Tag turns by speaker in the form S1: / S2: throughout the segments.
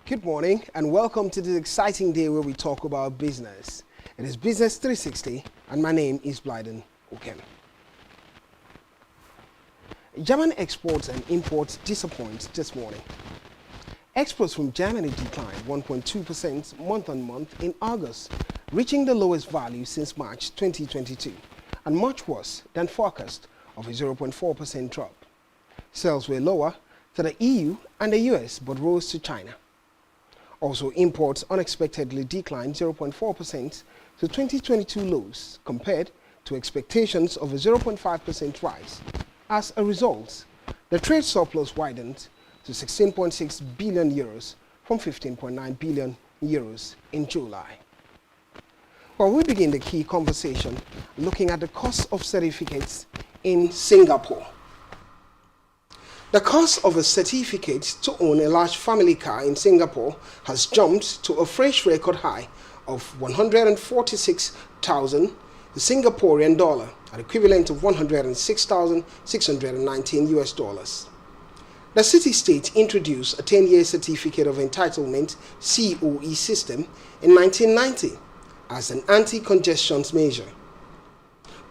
S1: Good morning and welcome to this exciting day where we talk about business. It is Business 360 and my name is Blyden Okem. German exports and imports disappoint this morning. Exports from Germany declined 1.2% month-on-month in August, reaching the lowest value since March 2022 and much worse than forecast of a 0.4% drop. Sales were lower to the EU and the US but rose to China. Also, imports unexpectedly declined 0.4% to 2022 lows compared to expectations of a 0.5% rise. As a result, the trade surplus widened to 16.6 billion euros from 15.9 billion euros in July. Well, we begin the key conversation looking at the cost of certificates in Singapore. The cost of a certificate to own a large family car in Singapore has jumped to a fresh record high of 146,000 Singaporean dollar, an equivalent of 106,619 US dollars. The city-state introduced a 10-year certificate of entitlement COE system in 1990 as an anti-congestion measure.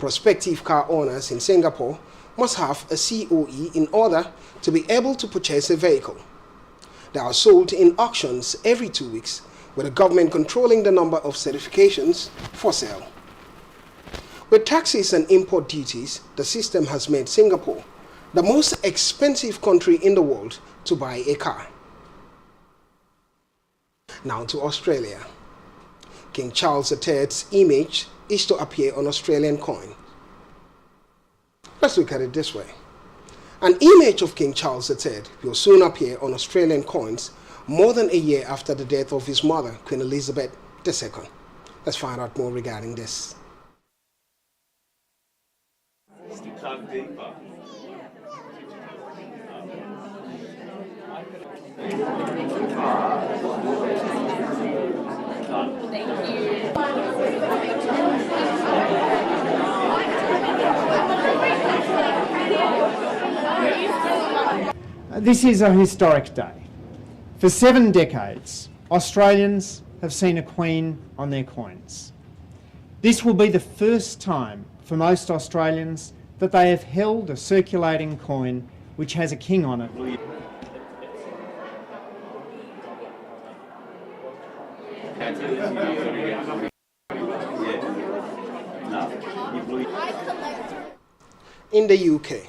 S1: Prospective car owners in Singapore must have a COE in order to be able to purchase a vehicle. They are sold in auctions every 2 weeks, with the government controlling the number of certifications for sale. With taxes and import duties, the system has made Singapore the most expensive country in the world to buy a car. Now to Australia. King Charles III's image is to appear on Australian coin. Let's look at it this way. An image of King Charles III will soon appear on Australian coins more than a year after the death of his mother, Queen Elizabeth II. Let's find out more regarding this.
S2: This is a historic day. For 7 decades, Australians have seen a Queen on their coins. This will be the first time for most Australians that they have held a circulating coin which has a king on it.
S1: In the UK,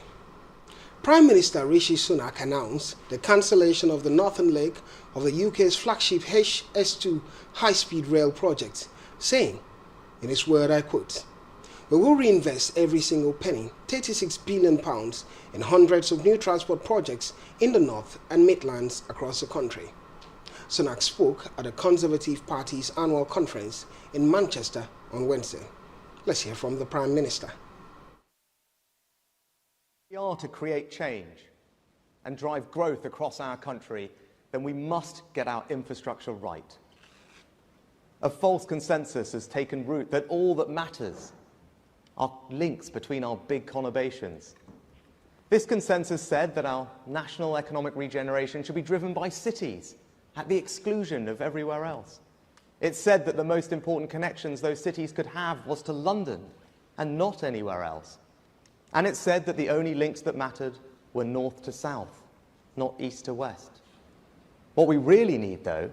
S1: Prime Minister Rishi Sunak announced the cancellation of the northern leg of the UK's flagship HS2 high-speed rail project, saying, in his word, I quote, "We will reinvest every single penny, £36 billion, in hundreds of new transport projects in the North and Midlands across the country." Sunak spoke at the Conservative Party's annual conference in Manchester on Wednesday. Let's hear from the Prime Minister.
S3: If we are to create change and drive growth across our country, then we must get our infrastructure right. A false consensus has taken root that all that matters are links between our big conurbations. This consensus said that our national economic regeneration should be driven by cities at the exclusion of everywhere else. It said that the most important connections those cities could have was to London and not anywhere else. And it said that the only links that mattered were north to south, not east to west. What we really need, though,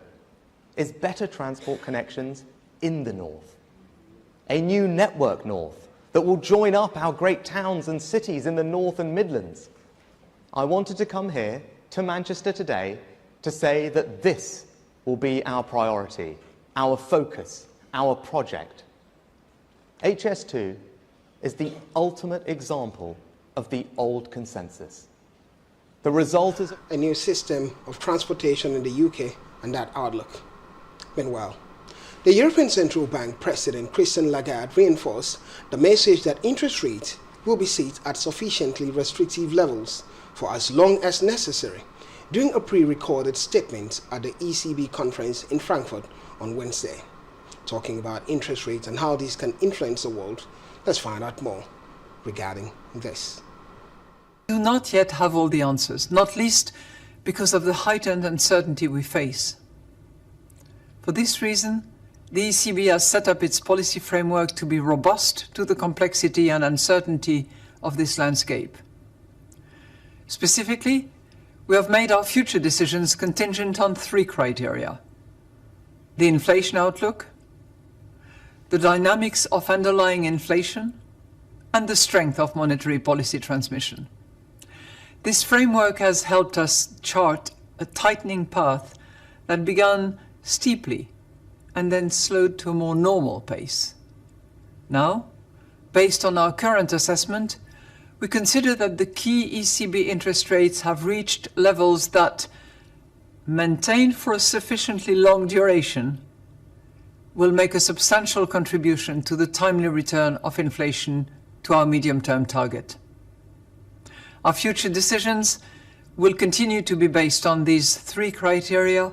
S3: is better transport connections in the north. A new network north that will join up our great towns and cities in the North and Midlands. I wanted to come here to Manchester today to say that this will be our priority, our focus, our project. HS2 is the ultimate example of the old consensus. The result is
S1: a new system of transportation in the UK and that outlook. Meanwhile, the European Central Bank President Christine Lagarde reinforced the message that interest rates will be set at sufficiently restrictive levels for as long as necessary during a pre-recorded statement at the ECB conference in Frankfurt on Wednesday. Talking about interest rates and how these can influence the world, let's find out more regarding this.
S4: We do not yet have all the answers, not least because of the heightened uncertainty we face. For this reason, the ECB has set up its policy framework to be robust to the complexity and uncertainty of this landscape. Specifically, we have made our future decisions contingent on 3 criteria: the inflation outlook, the dynamics of underlying inflation, and the strength of monetary policy transmission. This framework has helped us chart a tightening path that began steeply and then slowed to a more normal pace. Now, based on our current assessment, we consider that the key ECB interest rates have reached levels that, maintained for a sufficiently long duration, will make a substantial contribution to the timely return of inflation to our medium-term target. Our future decisions will continue to be based on these 3 criteria,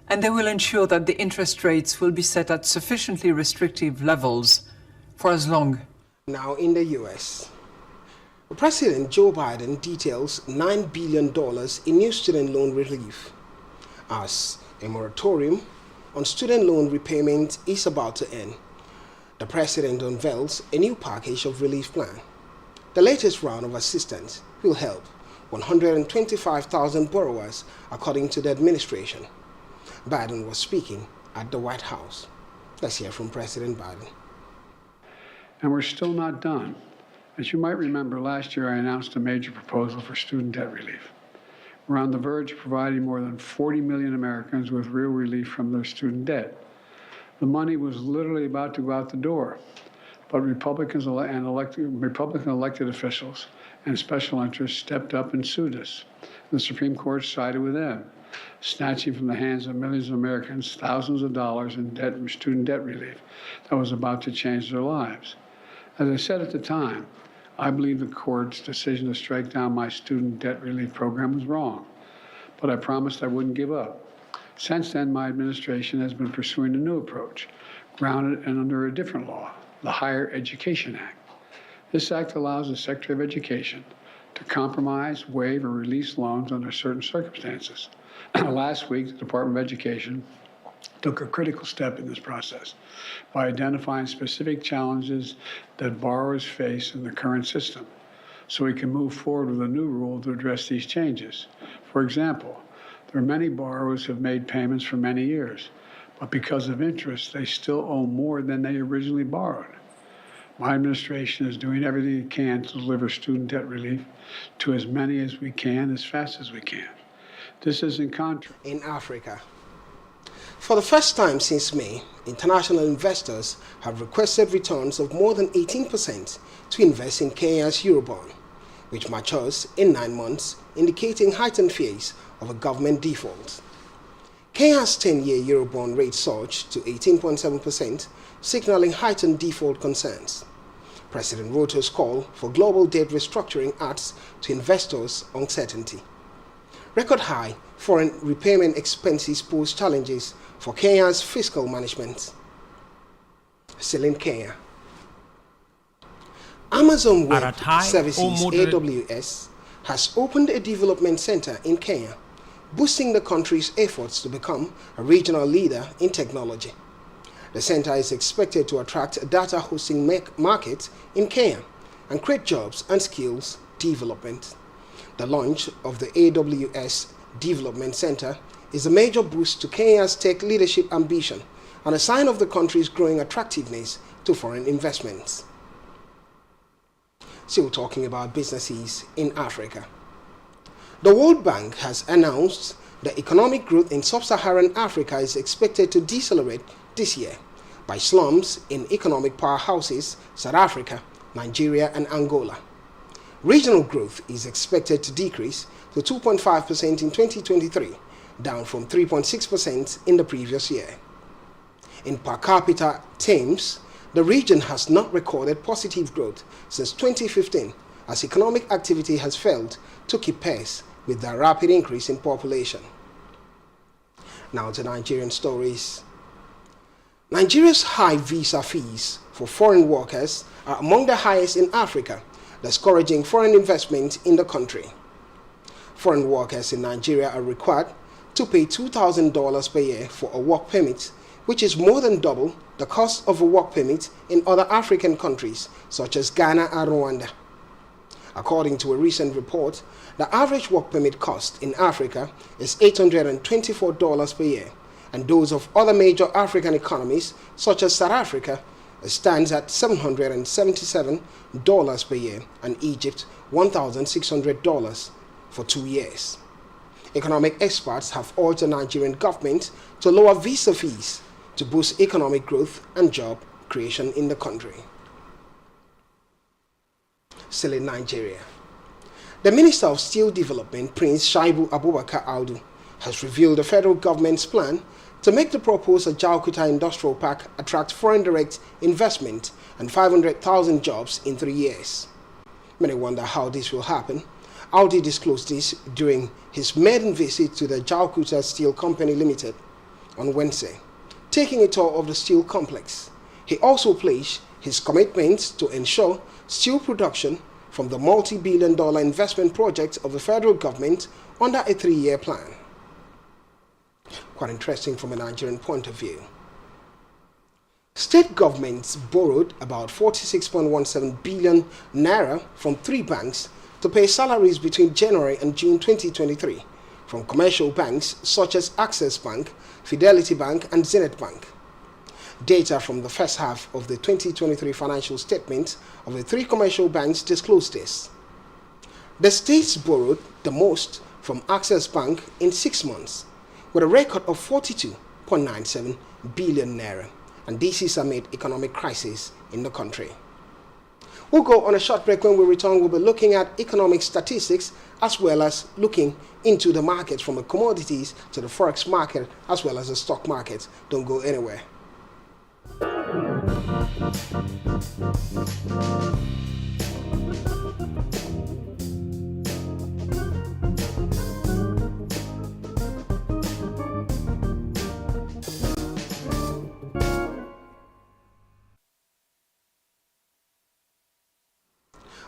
S4: and they will ensure that the interest rates will be set at sufficiently restrictive levels for as long.
S1: Now in the US, President Joe Biden details $9 billion in new student loan relief as a moratorium on student loan repayment is about to end. The president unveils a new package of relief plan. The latest round of assistance will help 125,000 borrowers, according to the administration. Biden was speaking at the White House. Let's hear from President Biden.
S5: And we're still not done. As you might remember, last year I announced a major proposal for student debt relief. We're on the verge of providing more than 40 million Americans with real relief from their student debt. The money was literally about to go out the door, but Republican elected officials and special interests stepped up and sued us. The Supreme Court sided with them, snatching from the hands of millions of Americans thousands of dollars in debt and student debt relief that was about to change their lives. As I said at the time, I believe the court's decision to strike down my student debt relief program was wrong, but I promised I wouldn't give up. Since then, my administration has been pursuing a new approach, grounded and under a different law, the Higher Education Act. This act allows the Secretary of Education to compromise, waive, or release loans under certain circumstances. Last week, the Department of Education took a critical step in this process by identifying specific challenges that borrowers face in the current system, so we can move forward with a new rule to address these changes. For example, there are many borrowers who have made payments for many years, but because of interest, they still owe more than they originally borrowed. My administration is doing everything it can to deliver student debt relief to as many as we can, as fast as we can. This is in contrast.
S1: In Africa, for the first time since May, international investors have requested returns of more than 18% to invest in Kenya's Eurobond, which matures in 9 months, indicating heightened fears of a government default. Kenya's 10-year Eurobond rate surged to 18.7%, signaling heightened default concerns. President Ruto's call for global debt restructuring adds to investors' uncertainty. Record high foreign repayment expenses pose challenges for Kenya's fiscal management. Still in Kenya, Amazon Web Services AWS has opened a development center in Kenya, boosting the country's efforts to become a regional leader in technology. The center is expected to attract a data hosting market in Kenya and create jobs and skills development. The launch of the AWS Development Center is a major boost to Kenya's tech leadership ambition and a sign of the country's growing attractiveness to foreign investments. Still talking about businesses in Africa. The World Bank has announced that economic growth in sub-Saharan Africa is expected to decelerate this year by slumps in economic powerhouses South Africa, Nigeria, and Angola. Regional growth is expected to decrease to 2.5% in 2023, down from 3.6% in the previous year. In per capita terms, the region has not recorded positive growth since 2015, as economic activity has failed to keep pace with the rapid increase in population. Now to Nigerian stories. Nigeria's high visa fees for foreign workers are among the highest in Africa, discouraging foreign investment in the country. Foreign workers in Nigeria are required to pay $2,000 per year for a work permit which is more than double the cost of a work permit in other African countries such as Ghana and Rwanda. According to a recent report, the average work permit cost in Africa is $824 per year, and those of other major African economies such as South Africa stands at $777 per year, and Egypt $1,600 for 2 years. Economic experts have urged the Nigerian government to lower visa fees to boost economic growth and job creation in the country. Still in Nigeria, the Minister of Steel Development, Prince Shaibu Abubakar Audu, has revealed the federal government's plan to make the proposed Ajaokuta Industrial Park attract foreign direct investment and 500,000 jobs in 3 years. Many wonder how this will happen. Audi disclosed this during his maiden visit to the Ajaokuta Steel Company Limited on Wednesday, taking a tour of the steel complex. He also pledged his commitment to ensure steel production from the multi-billion-dollar investment project of the federal government under a 3-year plan. Quite interesting from a Nigerian point of view. State governments borrowed about 46.17 billion naira from 3 banks to pay salaries between January and June 2023 from commercial banks such as Access Bank, Fidelity Bank, and Zenith Bank. Data from the first half of the 2023 financial statement of the 3 commercial banks disclosed this. The states borrowed the most from Access Bank in 6 months, with a record of 42.97 billion naira, and this is amid economic crisis in the country. We'll go on a short break. When we return, we'll be looking at economic statistics as well as looking into the markets from the commodities to the forex market as well as the stock market. Don't go anywhere.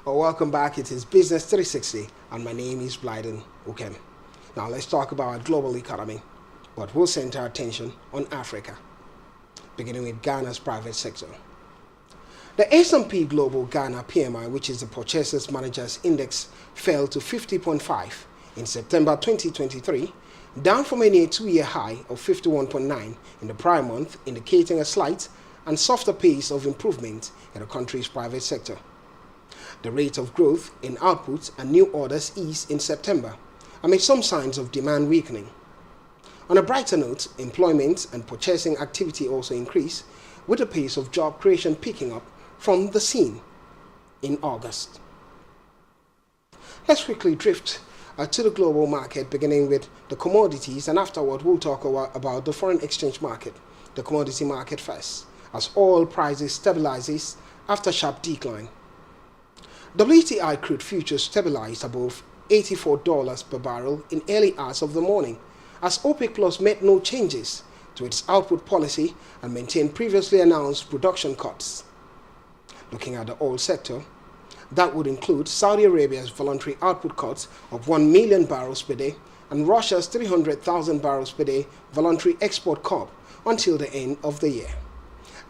S1: Welcome back. It is Business 360 and my name is Blyden Ukem. Now let's talk about our global economy, but we'll center our attention on Africa, beginning with Ghana's private sector. The S&P Global Ghana PMI, which is the Purchasers Managers Index, fell to 50.5 in September 2023, down from a near 2-year high of 51.9 in the prior month, indicating a slight and softer pace of improvement in the country's private sector. The rate of growth in output and new orders eased in September, amid some signs of demand weakening. On a brighter note, employment and purchasing activity also increased, with the pace of job creation picking up from the scene in August. Let's quickly drift to the global market, beginning with the commodities, and afterward we'll talk about the foreign exchange market, the commodity market first, as oil prices stabilizes after sharp decline. WTI crude futures stabilized above $84 per barrel in early hours of the morning, as OPEC Plus made no changes to its output policy and maintained previously announced production cuts. Looking at the oil sector, that would include Saudi Arabia's voluntary output cuts of 1 million barrels per day and Russia's 300,000 barrels per day voluntary export cap until the end of the year.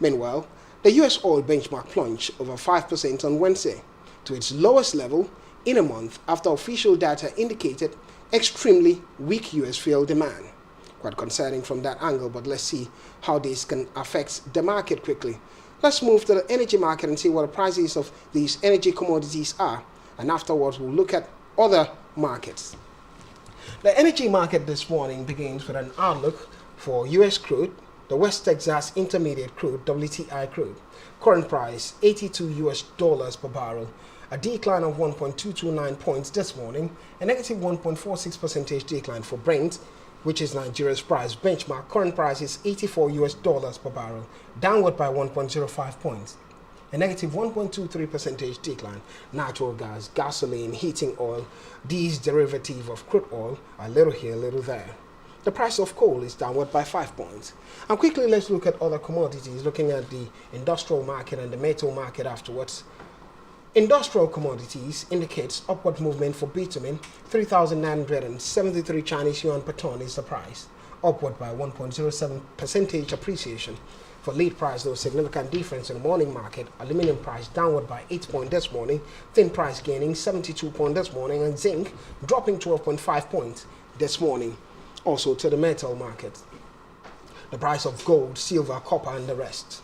S1: Meanwhile, the US oil benchmark plunged over 5% on Wednesday, to its lowest level in a month after official data indicated extremely weak US fuel demand. Quite concerning from that angle, but let's see how this can affect the market quickly. Let's move to the energy market and see what the prices of these energy commodities are, and afterwards we'll look at other markets. The energy market this morning begins with an outlook for US crude, the West Texas Intermediate crude, WTI crude. Current price $82 per barrel, a decline of 1.229 points this morning, a negative 1.46% decline for Brent, which is Nigeria's price benchmark. Current price is $84 per barrel, downward by 1.05 points, a negative 1.23% decline. Natural gas, gasoline, heating oil, these derivative of crude oil, a little here, a little there. The price of coal is downward by 5 points. And quickly, let's look at other commodities, looking at the industrial market and the metal market afterwards. Industrial commodities indicates upward movement for bitumen. 3,973 Chinese yuan per ton is the price. upward by 1.07% appreciation. For lead price, no significant difference in the morning market. Aluminum price downward by 8 points this morning, tin price gaining 72 points this morning, and zinc dropping 12.5 points this morning. Also to the metal market, the price of gold, silver, copper, and the rest.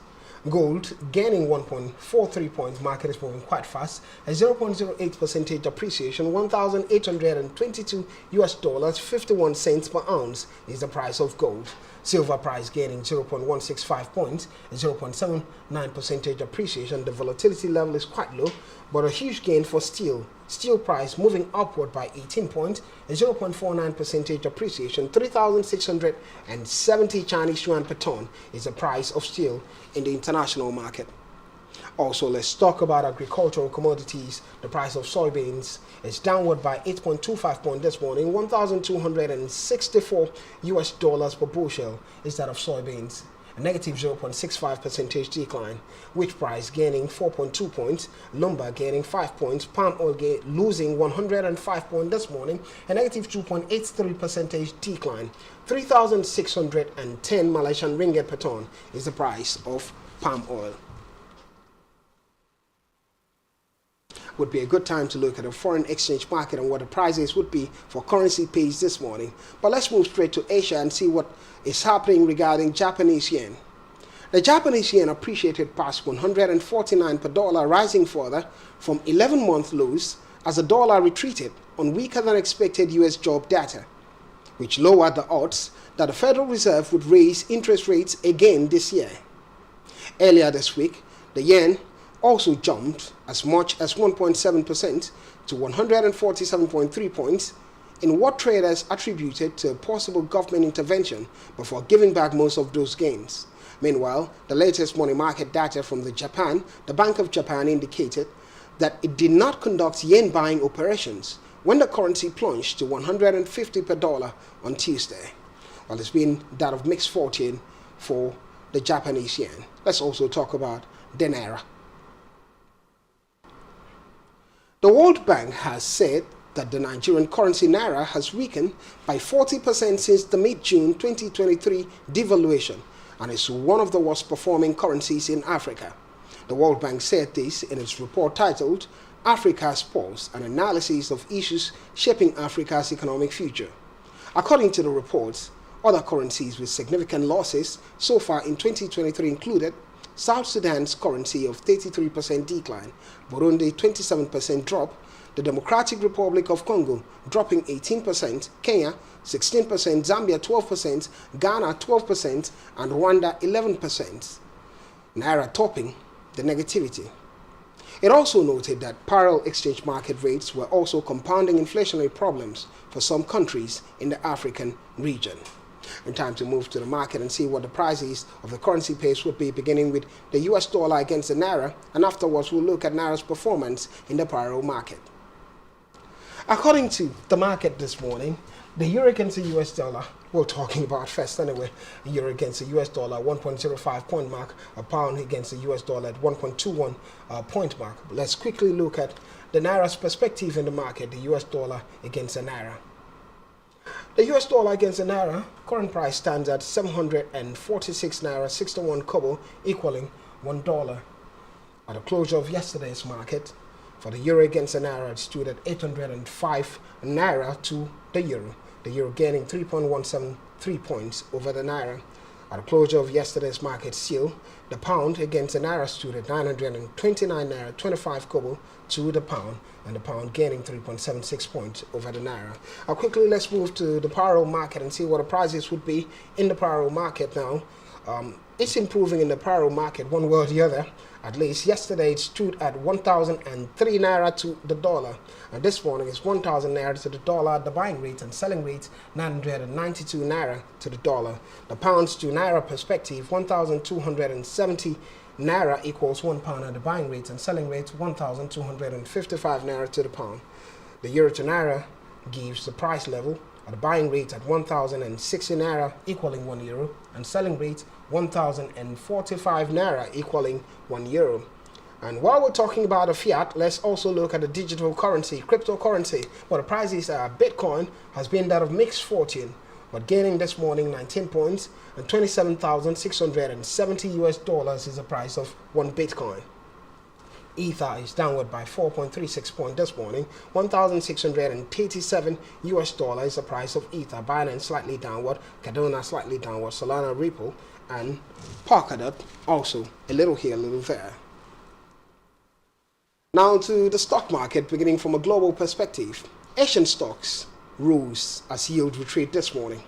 S1: Gold gaining 1.43 points. Market is moving quite fast. A 0.08% appreciation. $1,822 51 cents per ounce is the price of gold. Silver price gaining 0.165 points. A 0.79% appreciation. The volatility level is quite low, but a huge gain for steel. Steel price moving upward by 18 points. A 0.49% appreciation. 3,670 Chinese yuan per ton is the price of steel in the international market. Also, let's talk about agricultural commodities. The price of soybeans is downward by 8.25 points this morning. $1,264 per bushel is that of soybeans. A negative 0.65% decline. Wheat price gaining 4.2 points. Lumber gaining 5 points. Palm oil losing 105 points this morning. A negative 2.83% decline. 3,610 Malaysian ringgit per ton is the price of palm oil. Would be a good time to look at the foreign exchange market and what the prices would be for currency pairs this morning. But let's move straight to Asia and see what is happening regarding Japanese yen. The Japanese yen appreciated past 149 per dollar, rising further from 11-month lows as the dollar retreated on weaker than expected US job data, which lowered the odds that the Federal Reserve would raise interest rates again this year. Earlier this week, the yen also jumped as much as 1.7% to 147.3 points in what traders attributed to a possible government intervention before giving back most of those gains. Meanwhile, the latest money market data from the Bank of Japan indicated that it did not conduct yen buying operations when the currency plunged to 150 per dollar on Tuesday. While it's been that of mixed fortune for the Japanese yen. Let's also talk about the naira. The World Bank has said that the Nigerian currency naira has weakened by 40% since the mid-June 2023 devaluation and is one of the worst performing currencies in Africa. The World Bank said this in its report titled Africa's Pulse, an analysis of issues shaping Africa's economic future. According to the reports, other currencies with significant losses so far in 2023 included South Sudan's currency of 33% decline, Burundi 27% drop, the Democratic Republic of Congo dropping 18%, Kenya 16%, Zambia 12%, Ghana 12%, and Rwanda 11%. Naira topping the negativity. It also noted that parallel exchange market rates were also compounding inflationary problems for some countries in the African region. And time to move to the market and see what the prices of the currency pairs would be, beginning with the US dollar against the naira, and afterwards we'll look at naira's performance in the parallel market. According to the market this morning, the euro against the US dollar, we're talking about first anyway, the euro against the US dollar 1.05 point mark, a pound against the US dollar at 1.21 point mark. Let's quickly look at the naira's perspective in the market, the US dollar against the naira. The US dollar against the naira, current price stands at 746 naira 61 kobo, equaling $1. At the closure of yesterday's market, for the euro against the naira, it stood at 805 naira to the euro gaining 3.173 points over the naira. At the closure of yesterday's market seal, the pound against the naira stood at 929 naira 25 kobo to the pound, and the pound gaining 3.76 points over the naira. Quickly, let's move to the parallel market and see what the prices would be in the parallel market now. It's improving in the parallel market one way or the other. At least yesterday it stood at 1,003 naira to the dollar, and this morning it's 1,000 naira to the dollar. The buying rate and selling rate 992 naira to the dollar. The pounds to naira perspective, 1,270 naira equals 1 pound at the buying rate, and selling rate 1,255 naira to the pound. The euro to naira gives the price level at the buying rate at 1,060 naira equaling €1, and selling rate 1,045 naira equaling €1. And while we're talking about the fiat, let's also look at the digital currency, cryptocurrency. Well, the prices Bitcoin has been that of mixed fortune. but gaining this morning 19 points, and $27,670 is the price of one Bitcoin. Ether is downward by 4.36 points this morning. $1,637 is the price of Ether. Binance slightly downward, Cardano slightly downward, Solana, Ripple, and Polkadot also a little here, a little there. Now to the stock market, beginning from a global perspective. Asian stocks rose as yield retreat this morning.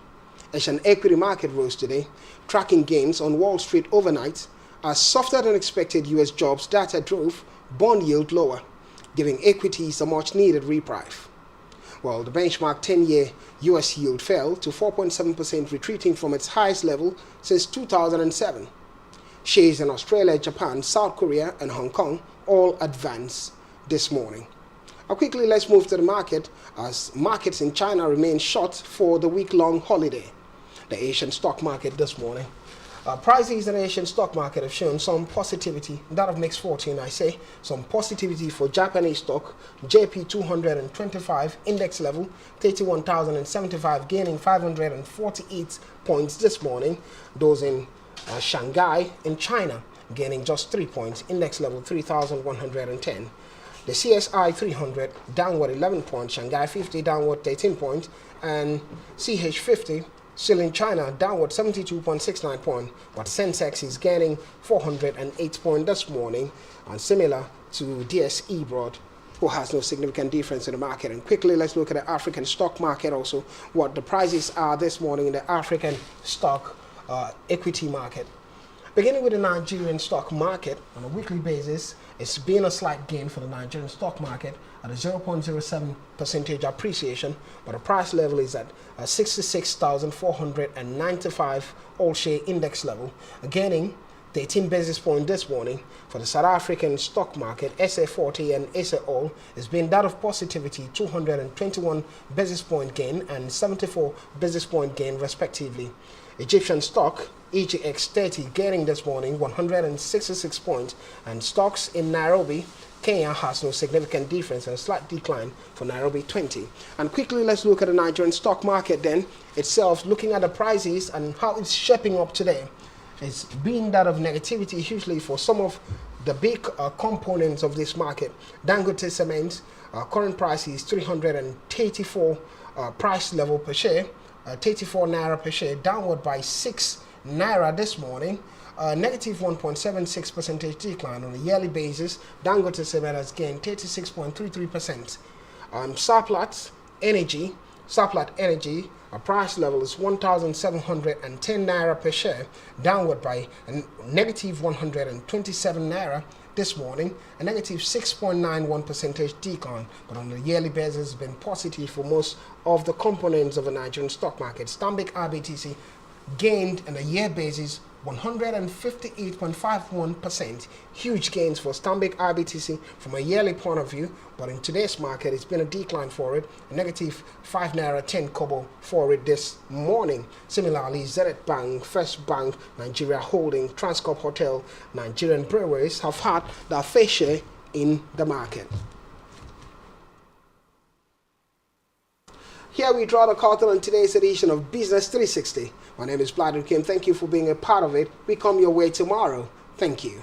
S1: Asian equity market rose today, tracking gains on Wall Street overnight as softer than expected US jobs data drove bond yield lower, giving equities a much needed reprieve. While the benchmark 10-year US yield fell to 4.7%, retreating from its highest level since 2007. Shares in Australia, Japan, South Korea, and Hong Kong all advanced this morning. Quickly, let's move to the market as markets in China remain short for the week-long holiday. The Asian stock market this morning. Prices in the Asian stock market have shown some positivity, that of mixed fortune I say, some positivity for Japanese stock, JP 225 index level, 31,075, gaining 548 points this morning. Those in Shanghai in China gaining just 3 points, index level 3,110. The CSI 300 downward 11 points, Shanghai 50 downward 13 points, and CH 50 still in China downward 72.69 points, but Sensex is gaining 408 points this morning, and similar to DSE Broad, who has no significant difference in the market. And quickly, let's look at the African stock market also, what the prices are this morning in the African stock equity market. Beginning with the Nigerian stock market, on a weekly basis, it's been a slight gain for the Nigerian stock market at a 0.07% appreciation, but the price level is at 66,495 all-share index level, gaining 13 basis points this morning. For the South African stock market, SA40 and SA All has been that of positivity, 221 basis point gain and 74 basis point gain respectively. Egyptian stock, EGX 30, gaining this morning 166 points, and stocks in Nairobi, Kenya has no significant difference and a slight decline for Nairobi 20. And quickly, let's look at the Nigerian stock market then itself, looking at the prices and how it's shaping up today. It's been that of negativity hugely for some of the big components of this market. Dangote Cement, current price is 334 price level per share, 34 naira per share, downward by 6 naira this morning, negative 1.76% decline on a yearly basis. Dangote Cement has gained 36.33%. Saplat Energy, a price level is 1,710 naira per share, downward by a negative 127 naira this morning, a negative 6.91% decline, but on a yearly basis has been positive for most of the components of the Nigerian stock market. Stanbic IBTC gained on a year basis 158.51%. Huge gains for Stanbic IBTC from a yearly point of view, but in today's market it's been a decline for it, a negative 5 naira 10 kobo for it this morning. Similarly, Zenith Bank, First Bank, Nigeria Holding, Transcorp Hotel, Nigerian Breweries have had their fair share in the market. Here we draw the curtain on today's edition of Business 360. My name is Bladden Kim. Thank you for being a part of it. We come your way tomorrow. Thank you.